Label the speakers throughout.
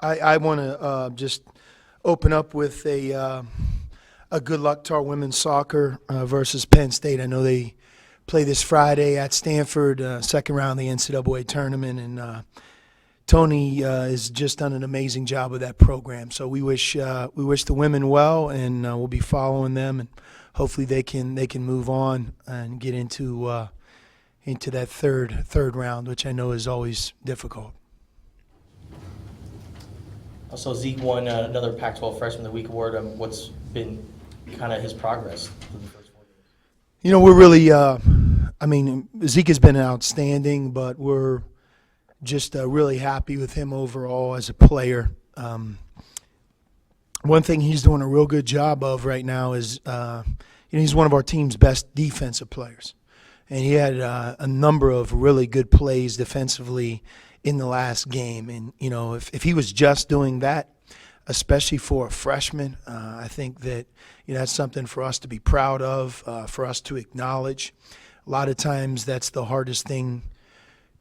Speaker 1: I want to just open up with a good luck to our women's soccer versus Penn State. I know they play this Friday at Stanford, second round of the NCAA tournament, and Tony has just done an amazing job with that program. So we wish the women well, and we'll be following them, and hopefully they can move on and get into that third round, which I know is always difficult.
Speaker 2: Also, Zeke won another Pac-12 Freshman of the Week award. What's been kind of his progress through the first 4 years?
Speaker 1: You know, we're really, Zeke has been outstanding, but we're just really happy with him overall as a player. One thing he's doing a real good job of right now is, he's one of our team's best defensive players. And he had a number of really good plays defensively in the last game. And, if he was just doing that, especially for a freshman, I think that, that's something for us to be proud of, for us to acknowledge. A lot of times that's the hardest thing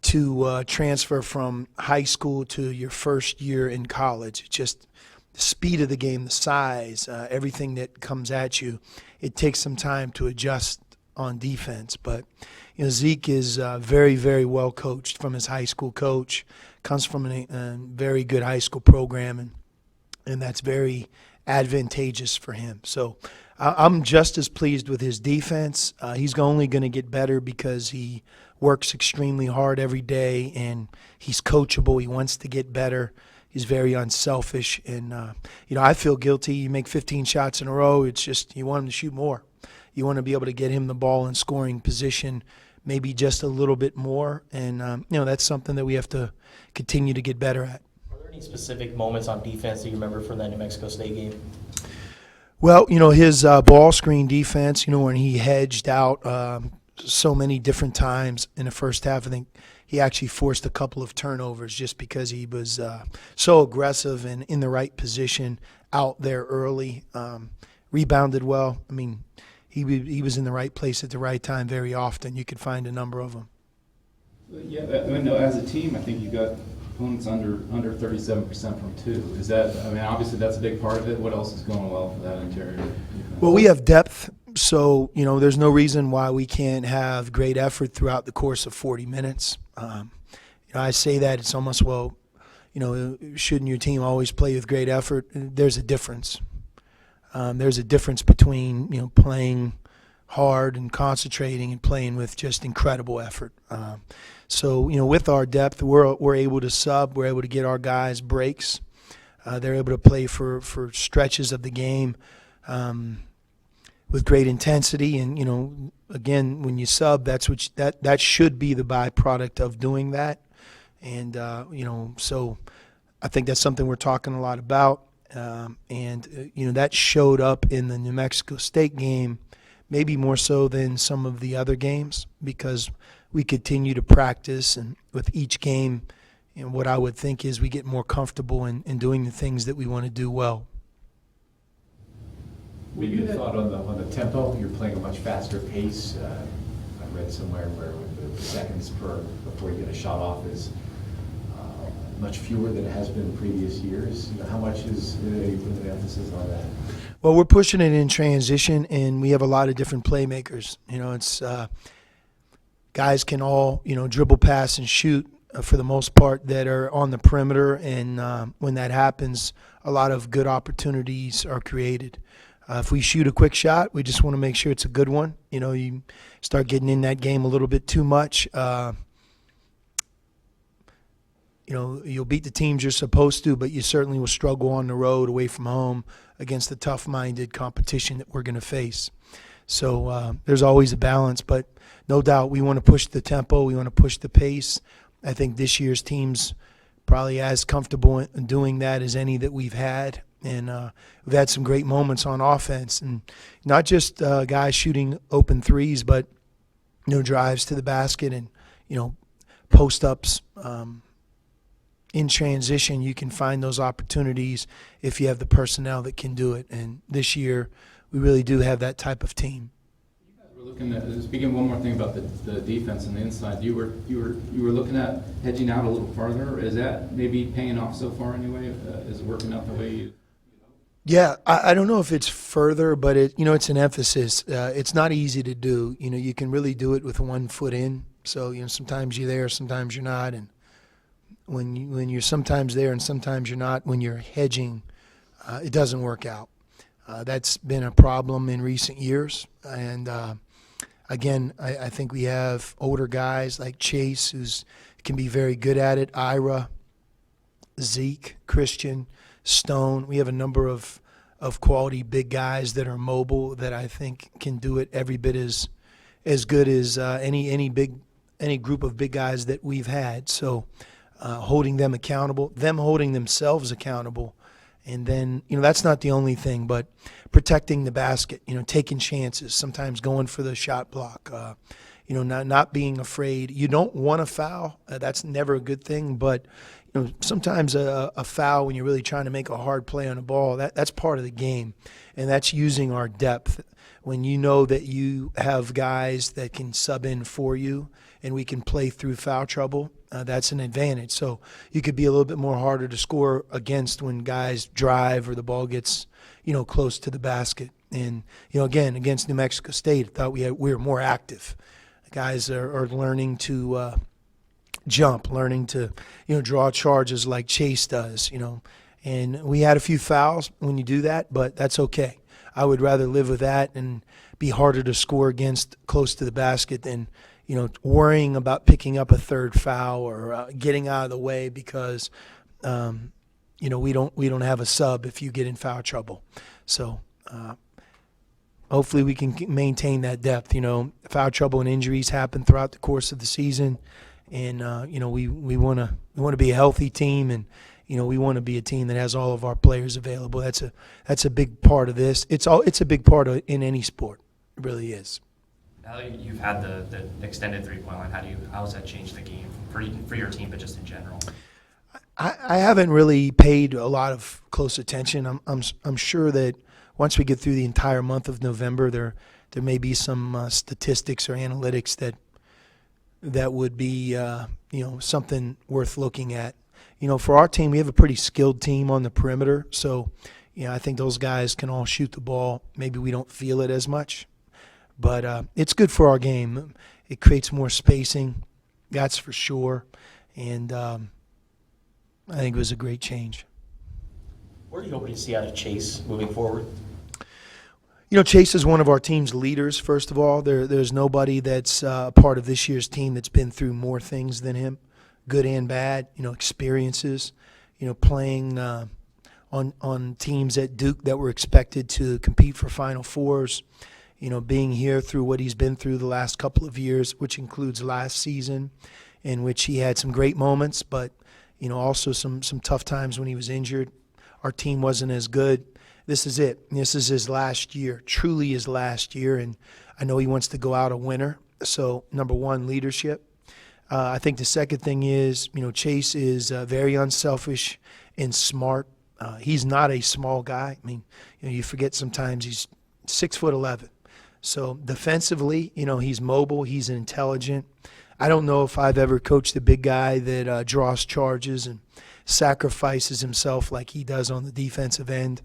Speaker 1: to transfer from high school to your first year in college. It's just the speed of the game, the size, everything that comes at you. It takes some time to adjust on defense. But, Zeke is very, very well coached from his high school coach, comes from a very good high school program, and that's very advantageous for him. So I'm just as pleased with his defense. He's only going to get better because he works extremely hard every day, and he's coachable. He wants to get better. He's very unselfish, and I feel guilty. You make 15 shots in a row. It's just you want him to shoot more. You want to be able to get him the ball in scoring position, maybe just a little bit more, and that's something that we have to continue to get better at.
Speaker 2: Are there any specific moments on defense that you remember from that New Mexico State game?
Speaker 1: Well, his ball screen defense, when he hedged out so many different times in the first half, I think he actually forced a couple of turnovers just because he was so aggressive and in the right position out there early. Rebounded well. He was in the right place at the right time very often. You could find a number of them.
Speaker 3: Yeah, as a team, I think you got opponents under 37% from two. Is that? Obviously that's a big part of it. What else is going well for that interior defense?
Speaker 1: Well, we have depth, so there's no reason why we can't have great effort throughout the course of 40 minutes. I say that it's almost shouldn't your team always play with great effort? There's a difference. There's a difference between playing hard and concentrating and playing with just incredible effort. So with our depth, we're able to sub. We're able to get our guys breaks. They're able to play for stretches of the game with great intensity. And again, when you sub, that should be the byproduct of doing that. And so I think that's something we're talking a lot about. That showed up in the New Mexico State game, maybe more so than some of the other games, because we continue to practice, and with each game, what I would think is we get more comfortable in doing the things that we want to do well.
Speaker 4: What you thought on the tempo? You're playing a much faster pace. I read somewhere where the seconds before you get a shot off is much fewer than it has been in previous years. How much is the emphasis on that?
Speaker 1: Well, we're pushing it in transition, and we have a lot of different playmakers. It's guys can all dribble, pass, and shoot for the most part that are on the perimeter, and when that happens, a lot of good opportunities are created. If we shoot a quick shot, we just want to make sure it's a good one. You start getting in that game a little bit too much. You'll beat the teams you're supposed to, but you certainly will struggle on the road away from home against the tough-minded competition that we're going to face. So there's always a balance, but no doubt we want to push the tempo, we want to push the pace. I think this year's team's probably as comfortable in doing that as any that we've had, and we've had some great moments on offense, and not just guys shooting open threes, but drives to the basket and post-ups. In transition, you can find those opportunities if you have the personnel that can do it. And this year, we really do have that type of team.
Speaker 3: You guys We're looking at, speaking one more thing about the defense and the inside, you were looking at hedging out a little farther. Is that maybe paying off so far anyway? Is it working out the way you?
Speaker 1: Yeah, I don't know if it's further, but it's an emphasis. It's not easy to do. You can really do it with one foot in. So sometimes you're there, sometimes you're not, and when you're sometimes there and sometimes you're not, when you're hedging, it doesn't work out. That's been a problem in recent years, and again, I think we have older guys like Chase who's can be very good at it. Ira, Zeke, Christian, Stone. We have a number of quality big guys that are mobile that I think can do it every bit as good as any group of big guys that we've had. So holding them accountable, them holding themselves accountable, and then that's not the only thing, but protecting the basket. Taking chances, sometimes going for the shot block. Not being afraid. You don't want to foul. That's never a good thing, but sometimes a foul when you're really trying to make a hard play on a ball, that's part of the game, and that's using our depth. When you know that you have guys that can sub in for you and we can play through foul trouble, that's an advantage. So you could be a little bit more harder to score against when guys drive or the ball gets close to the basket. And again, against New Mexico State, I thought we were more active. Guys are learning to jump, learning to draw charges like Chase does, and we had a few fouls when you do that, but that's okay. I would rather live with that and be harder to score against close to the basket than worrying about picking up a third foul or getting out of the way because we don't have a sub if you get in foul trouble. So hopefully we can maintain that depth. Foul trouble and injuries happen throughout the course of the season, and we want to be a healthy team, and we want to be a team that has all of our players available. That's a big part of this. It's a big part in any sport. It really is.
Speaker 5: Now that you've had the extended three-point line, how has that changed the game for your team, but just in general?
Speaker 1: I haven't really paid a lot of close attention. I'm sure that once we get through the entire month of November, there may be some statistics or analytics that would be something worth looking at. For our team, we have a pretty skilled team on the perimeter, so I think those guys can all shoot the ball. Maybe we don't feel it as much, but it's good for our game. It creates more spacing, that's for sure, and I think it was a great change.
Speaker 2: What are you hoping to see out of Chase moving forward?
Speaker 1: Chase is one of our team's leaders, first of all. There's nobody that's part of this year's team that's been through more things than him, good and bad, experiences, playing on teams at Duke that were expected to compete for Final Fours, being here through what he's been through the last couple of years, which includes last season, in which he had some great moments, but, also some tough times when he was injured. Our team wasn't as good. This is it. This is his last year, truly his last year, and I know he wants to go out a winner. So, number one, leadership. I think the second thing is, Chase is very unselfish and smart. He's not a small guy. I mean, you forget sometimes he's 6'11". So defensively, he's mobile. He's intelligent. I don't know if I've ever coached a big guy that draws charges and sacrifices himself like he does on the defensive end.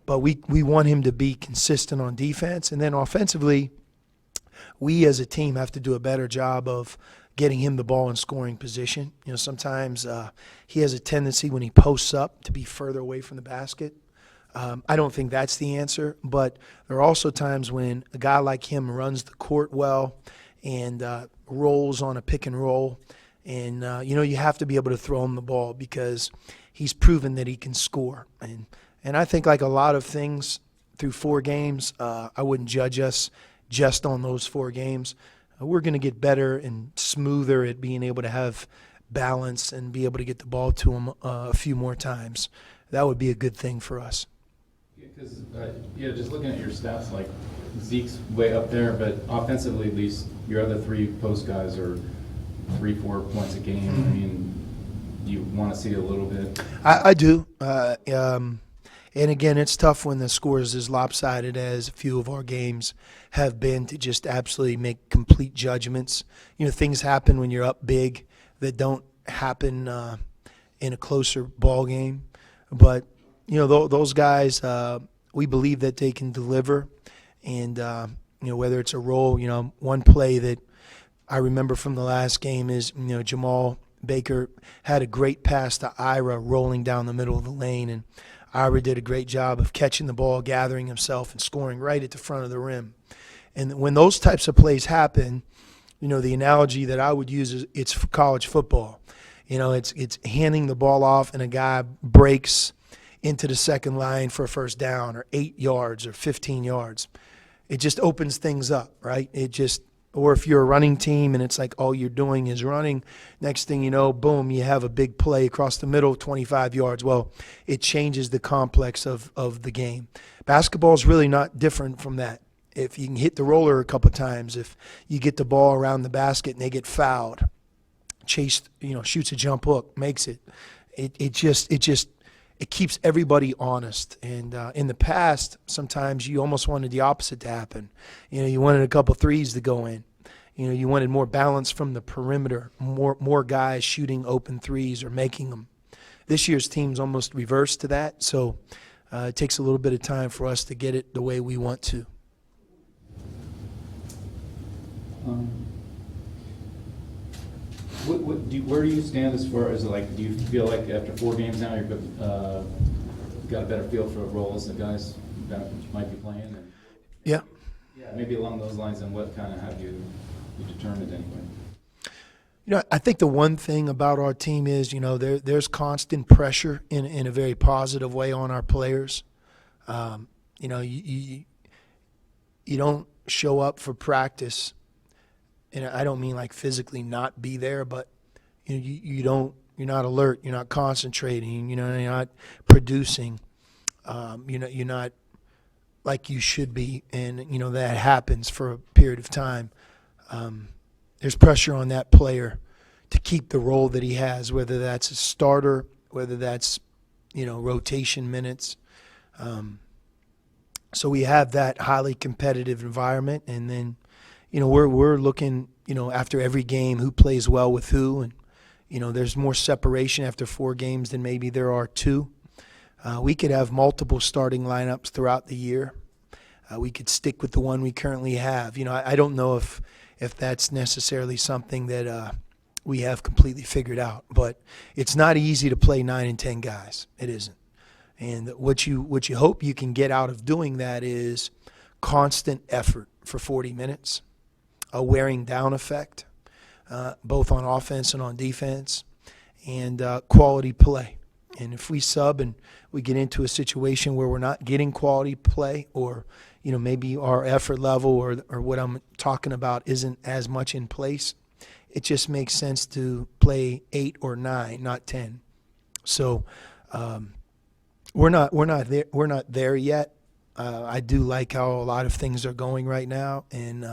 Speaker 1: But we want him to be consistent on defense. And then offensively, we as a team have to do a better job of getting him the ball in scoring position. Sometimes he has a tendency when he posts up to be further away from the basket. I don't think that's the answer, but there are also times when a guy like him runs the court well and rolls on a pick and roll. And, you have to be able to throw him the ball because he's proven that he can score. And I think like a lot of things through 4 games, I wouldn't judge us just on those 4 games. We're going to get better and smoother at being able to have balance and be able to get the ball to him a few more times. That would be a good thing for us.
Speaker 3: Because, just looking at your stats, like Zeke's way up there, but offensively at least, your other 3 post guys are 3-4 points a game. I mean, do you want to see a little bit?
Speaker 1: I do. And again, it's tough when the score is as lopsided as a few of our games have been to just absolutely make complete judgments. You know, things happen when you're up big that don't happen in a closer ball game. But, you know, those guys, we believe that they can deliver. And, you know, whether it's a roll, you know, one play that I remember from the last game is, you know, Jamal Baker had a great pass to Ira rolling down the middle of the lane, and Ira did a great job of catching the ball, gathering himself, and scoring right at the front of the rim. And when those types of plays happen, you know, the analogy that I would use is it's for college football. You know, it's handing the ball off and a guy breaks into the second line for a first down or 8 yards or 15 yards. It just opens things up, right? Or if you're a running team and it's like all you're doing is running, next thing you know, boom, you have a big play across the middle, 25 yards. Well, it changes the complex of the game. Basketball is really not different from that. If you can hit the roller a couple times, if you get the ball around the basket and they get fouled, chased, you know, shoots a jump hook, makes it. It keeps everybody honest. And in the past, sometimes you almost wanted the opposite to happen. You know, you wanted a couple threes to go in. You know, you wanted more balance from the perimeter, more guys shooting open threes or making them. This year's team's almost reversed to that, so it takes a little bit of time for us to get it the way we want to.
Speaker 3: Where do you stand as far as, like, do you feel like after 4 games now you've got a better feel for roles that guys that might be playing? And,
Speaker 1: Yeah.
Speaker 3: yeah, maybe along those lines, and what kind of have you determined anyway?
Speaker 1: You know, I think the one thing about our team is, you know, there's constant pressure in a very positive way on our players. You know, you don't show up for practice, and I don't mean like physically not be there, but you know, you're not alert, you're not concentrating, you know, you're not producing, you know, you're not like you should be, and you know that happens for a period of time. There's pressure on that player to keep the role that he has, whether that's a starter, whether that's, you know, rotation minutes. So we have that highly competitive environment, and then, you know, we're looking, you know, after every game who plays well with who, and you know, there's more separation after 4 games than maybe there are 2. We could have multiple starting lineups throughout the year. We could stick with the one we currently have. You know, I don't know if that's necessarily something that we have completely figured out, but it's not easy to play 9 and 10 guys. It isn't. And what you hope you can get out of doing that is constant effort for 40 minutes, a wearing down effect, both on offense and on defense, and quality play. And if we sub and we get into a situation where we're not getting quality play, or you know, maybe our effort level or what I'm talking about isn't as much in place, it just makes sense to play 8 or 9, not 10. So we're not there yet. I do like how a lot of things are going right now, and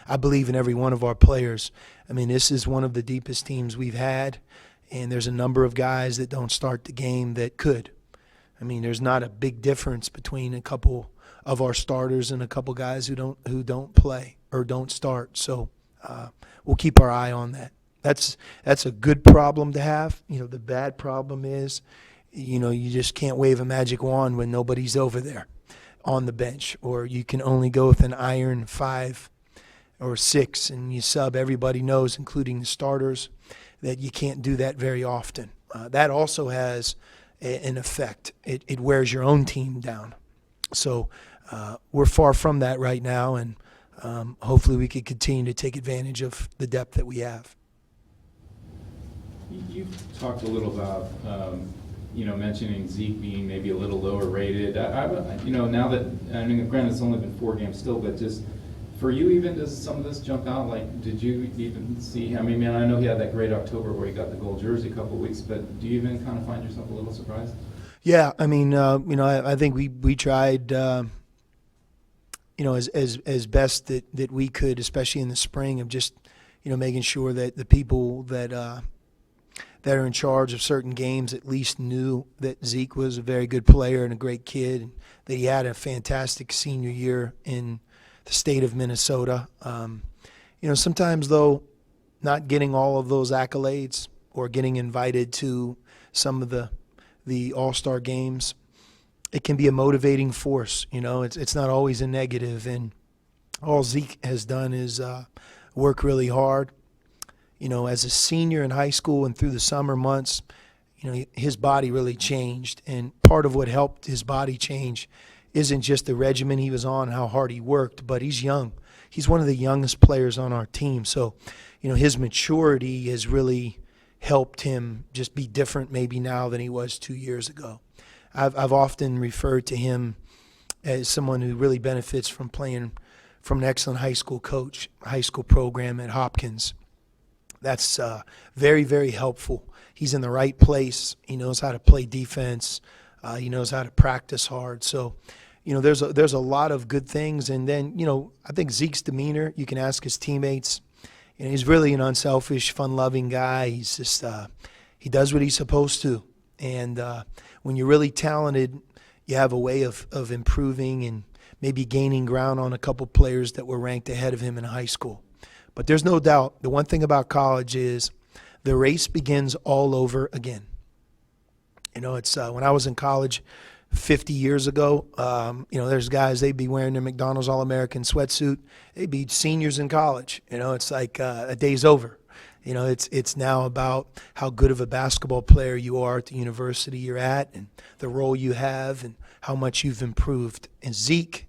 Speaker 1: I believe in every one of our players. I mean, this is one of the deepest teams we've had, and there's a number of guys that don't start the game that could. I mean, there's not a big difference between a couple of our starters and a couple guys who don't play or don't start. So we'll keep our eye on that. That's a good problem to have. You know, the bad problem is, you know, you just can't wave a magic wand when nobody's over there on the bench, or you can only go with an iron 5 or 6 and you sub. Everybody knows, including the starters, that you can't do that very often. That also has an effect. It wears your own team down. So we're far from that right now, and hopefully we can continue to take advantage of the depth that we have.
Speaker 3: You've talked a little about, you know, mentioning Zeke being maybe a little lower rated. You know, now that, I mean, granted it's only been 4 games still, but just for you even, does some of this jump out? Like, did you even see, I mean, man, I know he had that great October where he got the gold jersey a couple of weeks, but do you even kind of find yourself a little surprised?
Speaker 1: Yeah, I mean, you know, I think we tried, you know, as best that we could, especially in the spring, of just, you know, making sure that the people that that are in charge of certain games at least knew that Zeke was a very good player and a great kid, and that he had a fantastic senior year in the state of Minnesota. Sometimes, though, not getting all of those accolades or getting invited to some of the all-star games, it can be a motivating force. It's not always a negative, and all Zeke has done is work really hard. As a senior in high school and through the summer months, his body really changed. And part of what helped his body change isn't just the regimen he was on, how hard he worked, but he's young. He's one of the youngest players on our team. So, his maturity has really helped him just be different maybe now than he was 2 years ago. I've often referred to him as someone who really benefits from playing from an excellent high school coach, high school program at Hopkins. That's very, very helpful. He's in the right place. He knows how to play defense. He knows how to practice hard. So, there's a lot of good things. And then, I think Zeke's demeanor, you can ask his teammates. He's really an unselfish, fun-loving guy. He's just he does what he's supposed to. And when you're really talented, you have a way of improving and maybe gaining ground on a couple players that were ranked ahead of him in high school. But there's no doubt, the one thing about college is the race begins all over again. It's when I was in college 50 years ago, there's guys, they'd be wearing their McDonald's All-American sweatsuit. They'd be seniors in college. It's like a day's over. It's now about how good of a basketball player you are at the university you're at and the role you have and how much you've improved. And Zeke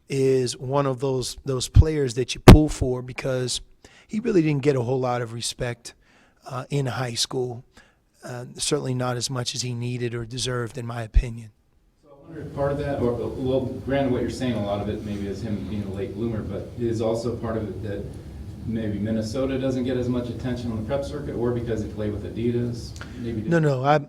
Speaker 1: is one of those players that you pull for because he really didn't get a whole lot of respect in high school, certainly not as much as he needed or deserved, in my opinion.
Speaker 3: So I wonder if part of that, well, granted what you're saying, a lot of it maybe is him being a late bloomer, but is also part of it that maybe Minnesota doesn't get as much attention on the prep circuit, or because he played with Adidas? Maybe
Speaker 1: No.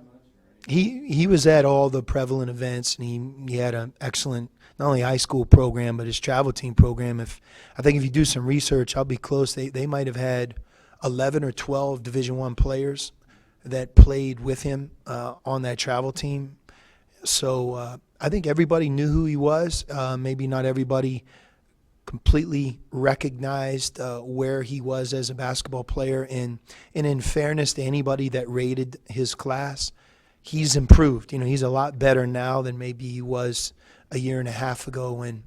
Speaker 1: He was at all the prevalent events, and he had an excellent not only high school program but his travel team program. I think if you do some research, I'll be close. They might have had 11 or 12 Division I players that played with him on that travel team. So I think everybody knew who he was. Maybe not everybody completely recognized where he was as a basketball player. And in fairness to anybody that rated his class, he's improved. He's a lot better now than maybe he was a year and a half ago when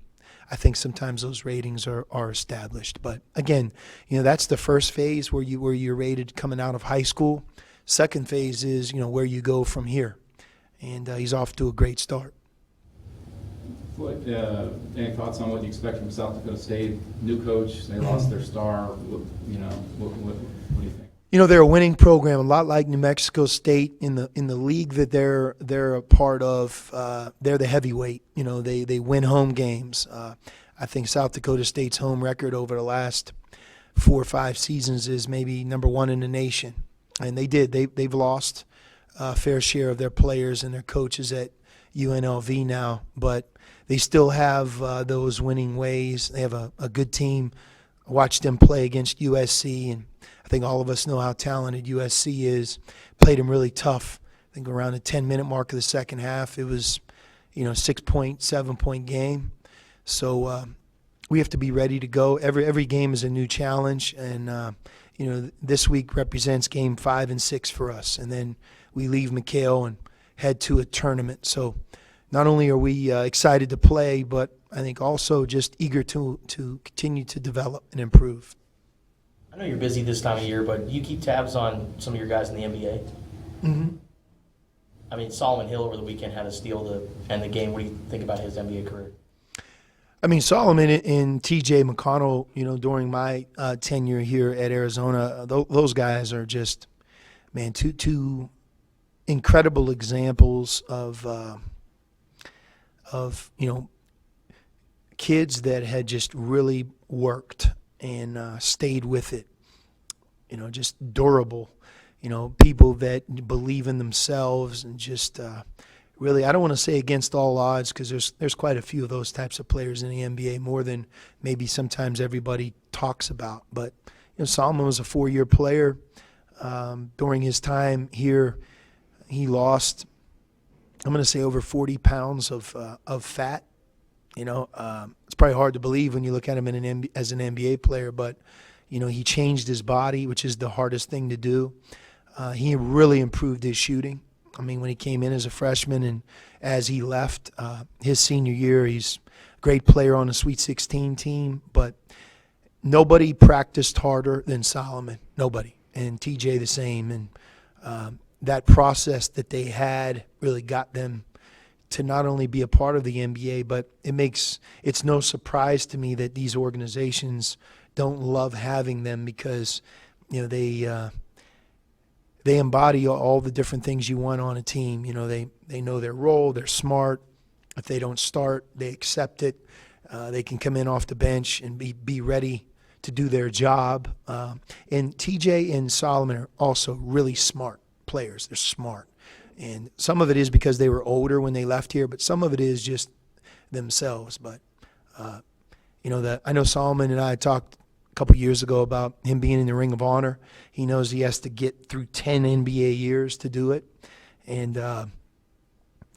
Speaker 1: I think sometimes those ratings are established. But again, that's the first phase where you're rated coming out of high school. Second phase is, where you go from here. And he's off to a great start.
Speaker 3: Any thoughts on what you expect from South Dakota State? New coach, they lost their star. What do you think?
Speaker 1: They're a winning program, a lot like New Mexico State in the league that they're a part of. They're the heavyweight. They win home games. I think South Dakota State's home record over the last 4 or 5 seasons is maybe number 1 in the nation, and they've lost a fair share of their players and their coaches at UNLV now, but they still have those winning ways. They have a good team. I watched them play against USC, and I think all of us know how talented USC is. Played them really tough. I think around the 10-minute mark of the second half, it was, 6-point, 7-point game. So we have to be ready to go. Every game is a new challenge, and this week represents game 5 and 6 for us, and then we leave McHale and head to a tournament. So not only are we excited to play, but I think also just eager to continue to develop and improve.
Speaker 2: I know you're busy this time of year, but do you keep tabs on some of your guys in the NBA?
Speaker 1: Mm-hmm.
Speaker 2: I mean, Solomon Hill over the weekend had a steal to end the game. What do you think about his NBA career?
Speaker 1: I mean, Solomon and T.J. McConnell, during my tenure here at Arizona, those guys are just, man, two incredible examples of kids that had just really worked and stayed with it. Just durable. People that believe in themselves and just really, I don't want to say against all odds, because there's quite a few of those types of players in the NBA, more than maybe sometimes everybody talks about. But Solomon was a 4-year player. During his time here, he lost, I'm going to say, over 40 pounds of fat. You know, it's probably hard to believe when you look at him as an NBA player, but, you know, he changed his body, which is the hardest thing to do. He really improved his shooting. I mean, when he came in as a freshman and as he left his senior year, he's a great player on the Sweet 16 team, but nobody practiced harder than Solomon. Nobody. And TJ the same. And that process that they had really got them to not only be a part of the NBA, but it's no surprise to me that these organizations don't love having them because, you know, they embody all the different things you want on a team. You know, they know their role, they're smart. If they don't start, they accept it. They can come in off the bench and be ready to do their job. And TJ and Solomon are also really smart players. They're smart. And some of it is because they were older when they left here, but some of it is just themselves. But, you know, I know Solomon and I talked a couple years ago about him being in the Ring of Honor. He knows he has to get through 10 NBA years to do it. And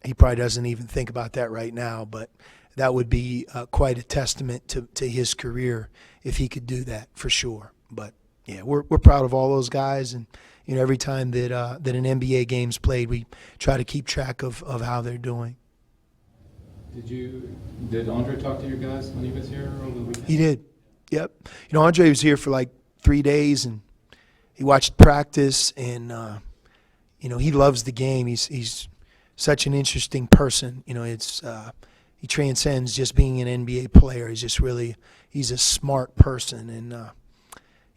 Speaker 1: he probably doesn't even think about that right now, but that would be quite a testament to his career if he could do that, for sure. But, yeah, we're proud of all those guys. And, you know, every time that an NBA game's played, we try to keep track of how they're doing.
Speaker 3: Did Andre talk to your guys when he was here over the weekend?
Speaker 1: He did. Yep. You know, Andre was here for like 3 days, and he watched practice, and you know, he loves the game. He's such an interesting person. You know, he transcends just being an NBA player. He's a smart person, and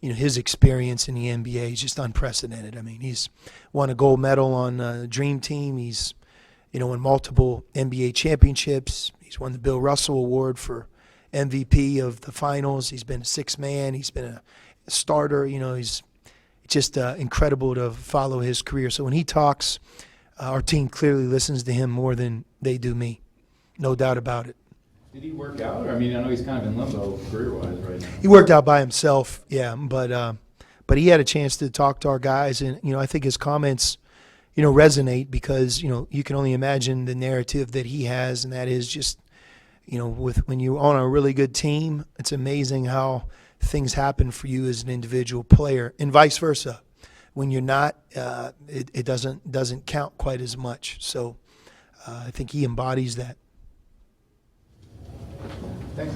Speaker 1: you know, his experience in the NBA is just unprecedented. I mean, he's won a gold medal on the Dream Team. He's, you know, won multiple NBA championships. He's won the Bill Russell Award for MVP of the finals. He's been a sixth man. He's been a starter. You know, it's just incredible to follow his career. So when he talks, our team clearly listens to him more than they do me. No doubt about it.
Speaker 3: Did he work out? I mean, I know he's kind of in limbo career-wise right now.
Speaker 1: He worked out by himself, yeah, but he had a chance to talk to our guys, and, you know, I think his comments, you know, resonate because, you know, you can only imagine the narrative that he has, and that is just, you know, when you're on a really good team, it's amazing how things happen for you as an individual player, and vice versa. When you're not, it doesn't count quite as much. So I think he embodies that.
Speaker 3: Thanks.